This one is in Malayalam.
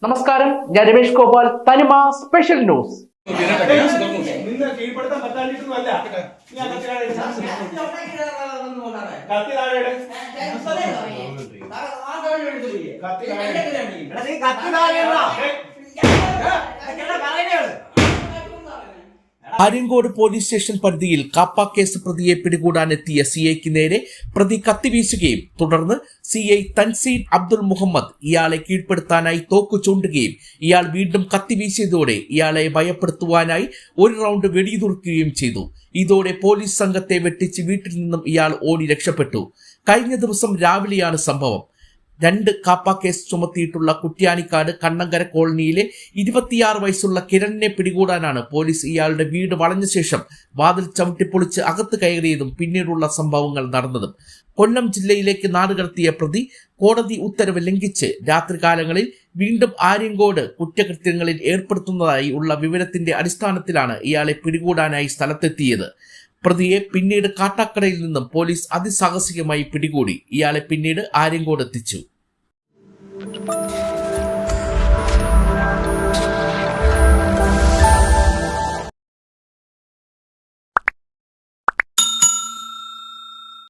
നമസ്കാരം, ഞാൻ രമേഷ് ഗോപാൽ, തനിമ special news. Aryankode police station പരിധിയിൽ കാപ്പ കേസ് പ്രതിയെ പിടികൂടാനെത്തിയ സിഐക്ക് നേരെ പ്രതി കത്തിവീശുകയും തുടർന്ന് സിഐ തൻസീർ അബ്ദുൽ മുഹമ്മദ് ഇയാളെ കീഴ്പ്പെടുത്താനായി തോക്ക് ചൂണ്ടുകയും ഇയാൾ വീണ്ടും കത്തിവീശിയതോടെ ഇയാളെ ഭയപ്പെടുത്തുവാനായി ഒരു റൗണ്ട് വെടിയുതിർക്കുകയും ചെയ്തു. ഇതോടെ പോലീസ് സംഘത്തെ വെട്ടിച്ച് വീട്ടിൽ നിന്നും ഇയാൾ ഓടി രക്ഷപ്പെട്ടു. കഴിഞ്ഞ ദിവസം രാവിലെയാണ് സംഭവം. 2 കാപ്പ കേസ് ചുമത്തിയിട്ടുള്ള കുറ്റ്യാനിക്കാട് കണ്ണങ്കര കോളനിയിലെ 26 വയസ്സുള്ള കിരണിനെ പിടികൂടാനാണ് പോലീസ് ഇയാളുടെ വീട് വളഞ്ഞ ശേഷം വാതിൽ ചവിട്ടിപ്പൊളിച്ച് അകത്ത് കയറിയതും പിന്നീടുള്ള സംഭവങ്ങൾ നടന്നതും. കൊല്ലം ജില്ലയിലേക്ക് നാടുകടത്തിയ പ്രതി കോടതി ഉത്തരവ് ലംഘിച്ച് രാത്രികാലങ്ങളിൽ വീണ്ടും ആര്യങ്കോട് കുറ്റകൃത്യങ്ങളിൽ ഏർപ്പെടുത്തുന്നതായി ഉള്ള വിവരത്തിന്റെ അടിസ്ഥാനത്തിലാണ് ഇയാളെ പിടികൂടാനായി സ്ഥലത്തെത്തിയത്. പ്രതിയെ പിന്നീട് കാട്ടാക്കടയിൽ നിന്നും പോലീസ് അതിസാഹസികമായി പിടികൂടി ഇയാളെ പിന്നീട് ആര്യങ്കോട് എത്തിച്ചു.